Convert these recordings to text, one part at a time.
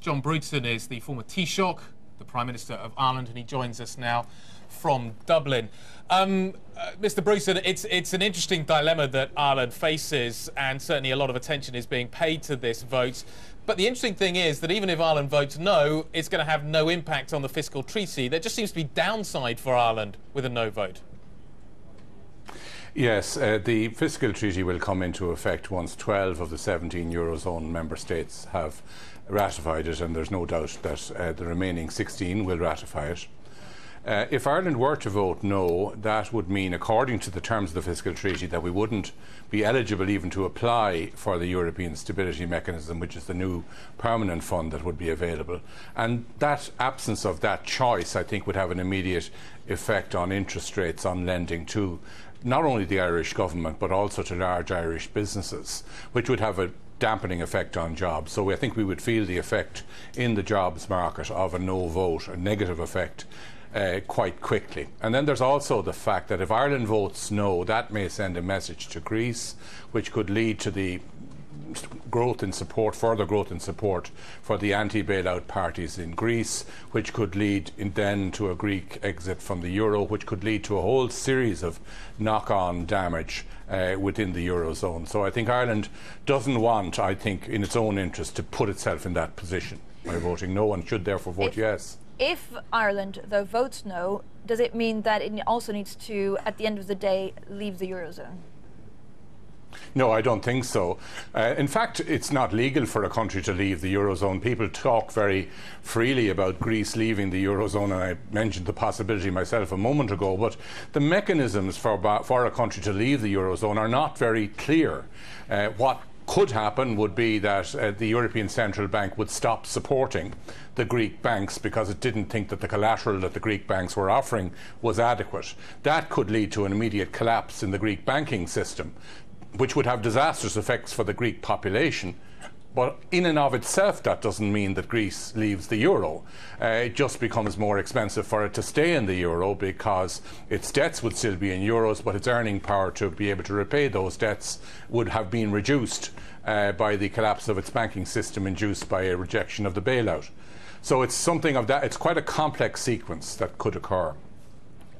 John Bruton is the former Taoiseach, the Prime Minister of Ireland, and he joins us now from Dublin. Mr. Bruton, it's an interesting dilemma that Ireland faces, and certainly a lot of attention is being paid to this vote. But the interesting thing is that even if Ireland votes no, it's going to have no impact on the fiscal treaty. There just seems to be downside for Ireland with a no vote. Yes, the fiscal treaty will come into effect once 12 of the 17 Eurozone member states have ratified it, and there's no doubt that the remaining 16 will ratify it. If Ireland were to vote no, that would mean, according to the terms of the fiscal treaty, that we wouldn't be eligible even to apply for the European Stability Mechanism, which is the new permanent fund that would be available. And that absence of that choice, I think, would have an immediate effect on interest rates on lending to not only the Irish government but also to large Irish businesses, which would have a dampening effect on jobs. So I think we would feel the effect in the jobs market of a no vote, a negative effect, quite quickly. And then there's also the fact that if Ireland votes no, that may send a message to Greece, which could lead to the growth in support, further growth in support for the anti-bailout parties in Greece, which could lead then to a Greek exit from the euro, which could lead to a whole series of knock-on damage within the eurozone. So I think Ireland doesn't want, I think, in its own interest, to put itself in that position by voting no, and should therefore vote yes. If Ireland, though, votes no, does it mean that it also needs to, at the end of the day, leave the eurozone? No, I don't think so. In fact, it's not legal for a country to leave the Eurozone. People talk very freely about Greece leaving the Eurozone, and I mentioned the possibility myself a moment ago, but the mechanisms for a country to leave the Eurozone are not very clear. What could happen would be that the European Central Bank would stop supporting the Greek banks because it didn't think that the collateral that the Greek banks were offering was adequate. That could lead to an immediate collapse in the Greek banking system, which would have disastrous effects for the Greek population. But in and of itself, that doesn't mean that Greece leaves the euro. It just becomes more expensive for it to stay in the euro because its debts would still be in euros, but its earning power to be able to repay those debts would have been reduced by the collapse of its banking system induced by a rejection of the bailout. So it's something of that. It's quite a complex sequence that could occur.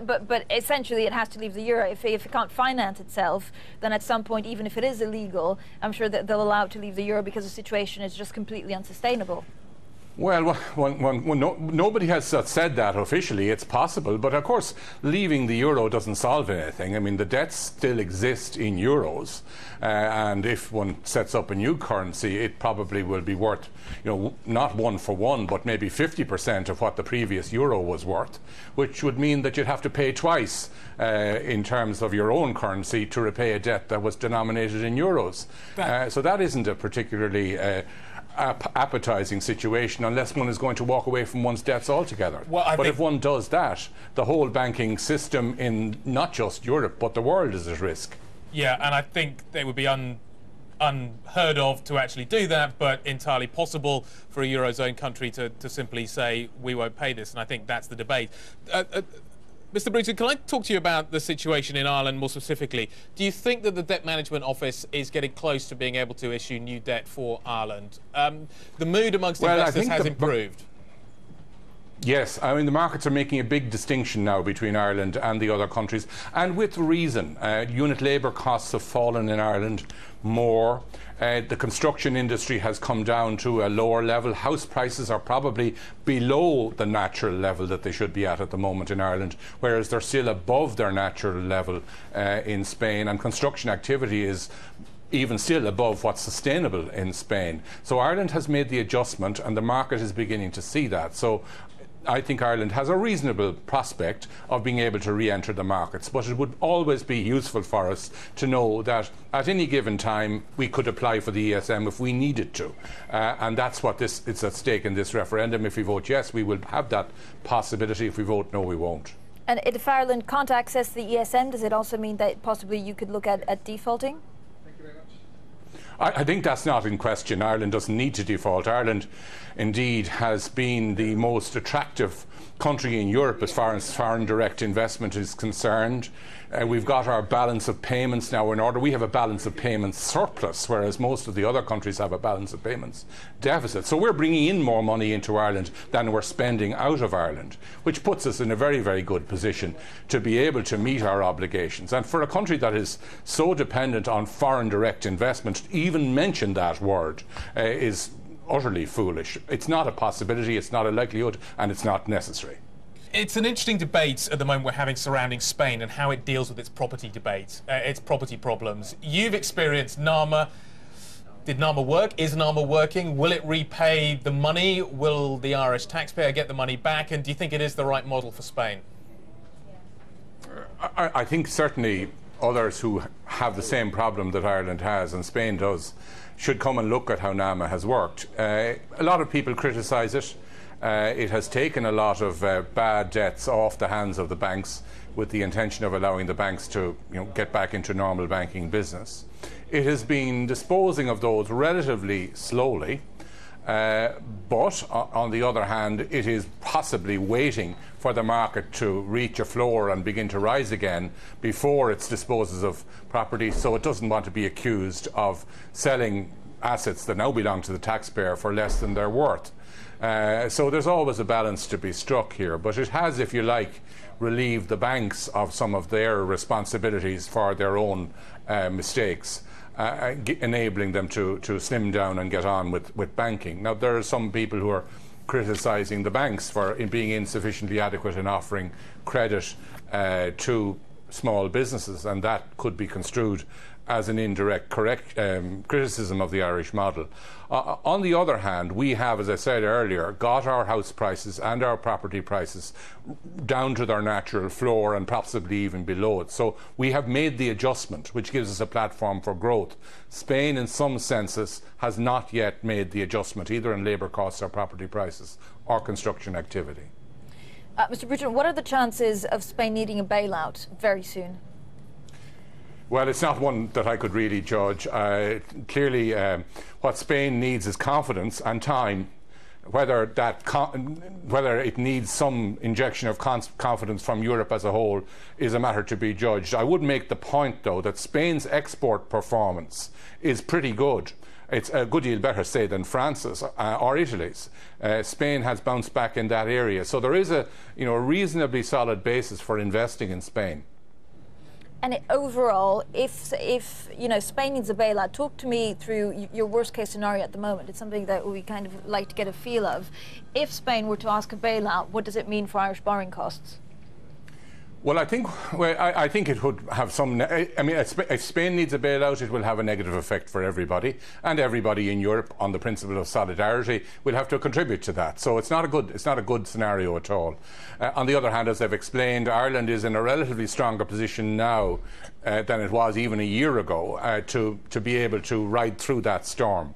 But essentially it has to leave the euro. If it can't finance itself, then at some point, even if it is illegal, I'm sure that they'll allow it to leave the euro because the situation is just completely unsustainable. Well, nobody has said that officially. It's possible, but of course leaving the euro doesn't solve anything. I mean, the debts still exist in euros, and if one sets up a new currency, it probably will be worth, not 1 for 1, but maybe 50% of what the previous euro was worth, which would mean that you'd have to pay twice in terms of your own currency to repay a debt that was denominated in euros. So that isn't a particularly appetizing situation unless one is going to walk away from one's debts altogether. But if one does that, the whole banking system in not just Europe but the world is at risk. Yeah, and I think they would be unheard of to actually do that, but entirely possible for a Eurozone country to simply say, we won't pay this, and I think that's the debate. Mr. Bruton, can I talk to you about the situation in Ireland more specifically? Do you think that the Debt Management Office is getting close to being able to issue new debt for Ireland? The mood amongst investors has improved. Yes, I mean, the markets are making a big distinction now between Ireland and the other countries, and with reason. Unit labour costs have fallen in Ireland more. The construction industry has come down to a lower level. House prices are probably below the natural level that they should be at the moment in Ireland, whereas they're still above their natural level in Spain, and construction activity is even still above what's sustainable in Spain. So Ireland has made the adjustment, and the market is beginning to see that. So I think Ireland has a reasonable prospect of being able to re-enter the markets, but it would always be useful for us to know that at any given time we could apply for the ESM if we needed to, and that's what it's at stake in this referendum. If we vote yes, we will have that possibility. If we vote no, we won't. And if Ireland can't access the ESM, does it also mean that possibly you could look at defaulting? I think that's not in question. Ireland doesn't need to default. Ireland, indeed, has been the most attractive country in Europe as far as foreign direct investment is concerned. We've got our balance of payments now in order. We have a balance of payments surplus, whereas most of the other countries have a balance of payments deficit. So we're bringing in more money into Ireland than we're spending out of Ireland, which puts us in a very, very good position to be able to meet our obligations. And for a country that is so dependent on foreign direct investment, even mention that word is utterly foolish. It's not a possibility, it's not a likelihood, and it's not necessary. It's an interesting debate at the moment we're having surrounding Spain and how it deals with its property debate, its property problems. You've experienced NAMA. Did NAMA work? Is NAMA working? Will it repay the money? Will the Irish taxpayer get the money back? And do you think it is the right model for Spain? I think certainly others who have the same problem that Ireland has and Spain does should come and look at how NAMA has worked. A lot of people criticise it. It has taken a lot of bad debts off the hands of the banks with the intention of allowing the banks to get back into normal banking business. It has been disposing of those relatively slowly, but on the other hand, it is possibly waiting for the market to reach a floor and begin to rise again before it disposes of property, so it doesn't want to be accused of selling assets that now belong to the taxpayer for less than they're worth. So there's always a balance to be struck here, but it has, if you like, relieved the banks of some of their responsibilities for their own mistakes, enabling them to slim down and get on with banking. Now, there are some people who are criticising the banks for being insufficiently adequate in offering credit to small businesses, and that could be construed as an indirect criticism of the Irish model. On the other hand, we have, as I said earlier, got our house prices and our property prices down to their natural floor and possibly even below it. So we have made the adjustment, which gives us a platform for growth. Spain, in some senses, has not yet made the adjustment, either in labour costs or property prices or construction activity. Mr. Bruton, what are the chances of Spain needing a bailout very soon? Well, it's not one that I could really judge. Clearly, what Spain needs is confidence and time. Whether it needs some injection of confidence from Europe as a whole is a matter to be judged. I would make the point, though, that Spain's export performance is pretty good. It's a good deal better, say, than France's or Italy's. Spain has bounced back in that area. So there is a reasonably solid basis for investing in Spain. And overall, if Spain needs a bailout, talk to me through your worst case scenario at the moment. It's something that we kind of like to get a feel of. If Spain were to ask a bailout, what does it mean for Irish borrowing costs? Well, I think it would have some. If Spain needs a bailout, it will have a negative effect for everybody, and everybody in Europe, on the principle of solidarity, will have to contribute to that. So it's not a good scenario at all. On the other hand, as I've explained, Ireland is in a relatively stronger position now than it was even a year ago to be able to ride through that storm.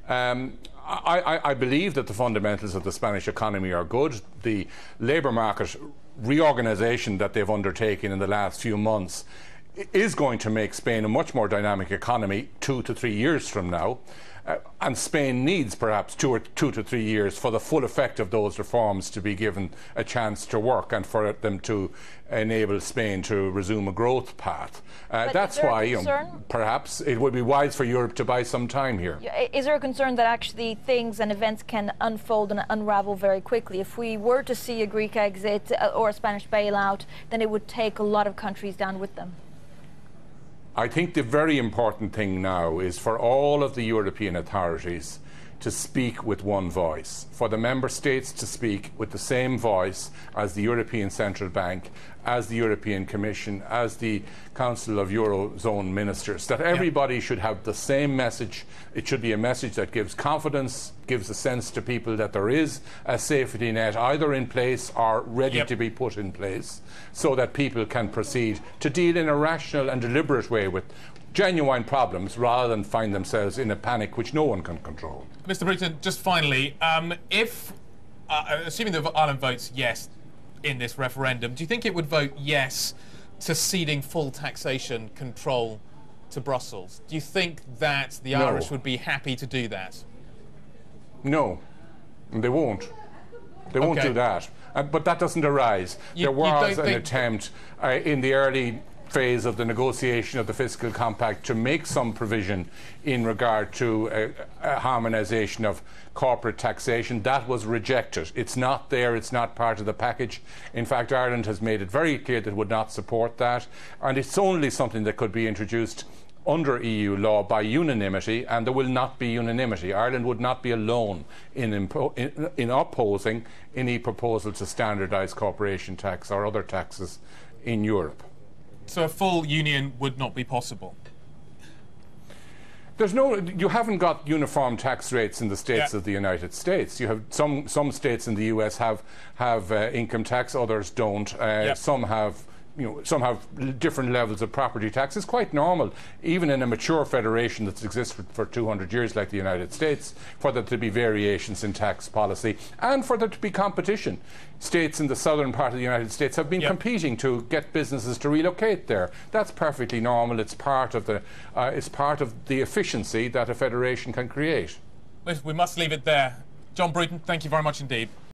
I believe that the fundamentals of the Spanish economy are good. The labour market reorganisation that they've undertaken in the last few months is going to make Spain a much more dynamic economy 2 to 3 years from now. And Spain needs perhaps 2 to 3 years for the full effect of those reforms to be given a chance to work and for them to enable Spain to resume a growth path. That's why perhaps it would be wise for Europe to buy some time here. Is there a concern that actually things and events can unfold and unravel very quickly? If we were to see a Greek exit or a Spanish bailout, then it would take a lot of countries down with them. I think the very important thing now is for all of the European authorities to speak with one voice, for the member states to speak with the same voice as the European Central Bank, as the European Commission, as the Council of Eurozone Ministers, that everybody should have the same message. It should be a message that gives confidence, gives a sense to people that there is a safety net either in place or ready to be put in place, so that people can proceed to deal in a rational and deliberate way with genuine problems rather than find themselves in a panic which no one can control. Mr. Bruton, just finally, if assuming that Ireland votes yes in this referendum, do you think it would vote yes to ceding full taxation control to Brussels. Do you think that the No. Irish would be happy to do that? No, they won't. They won't Okay. do that. But that doesn't arise. There you was don't an think- attempt in the early phase of the negotiation of the fiscal compact to make some provision in regard to a harmonisation of corporate taxation. That was rejected. It's not there. It's not part of the package. In fact, Ireland has made it very clear that it would not support that. And it's only something that could be introduced under EU law by unanimity, and there will not be unanimity. Ireland would not be alone in opposing any proposal to standardise corporation tax or other taxes in Europe. So a full union would not be possible. You haven't got uniform tax rates in the states Yeah. of the United States. You have some states in the US have income tax, others don't. Some have. Some have different levels of property tax. It's quite normal, even in a mature federation that's existed for 200 years like the United States, for there to be variations in tax policy and for there to be competition. States in the southern part of the United States have been competing to get businesses to relocate there. That's perfectly normal. It's part of the efficiency that a federation can create. We must leave it there. John Bruton, thank you very much indeed.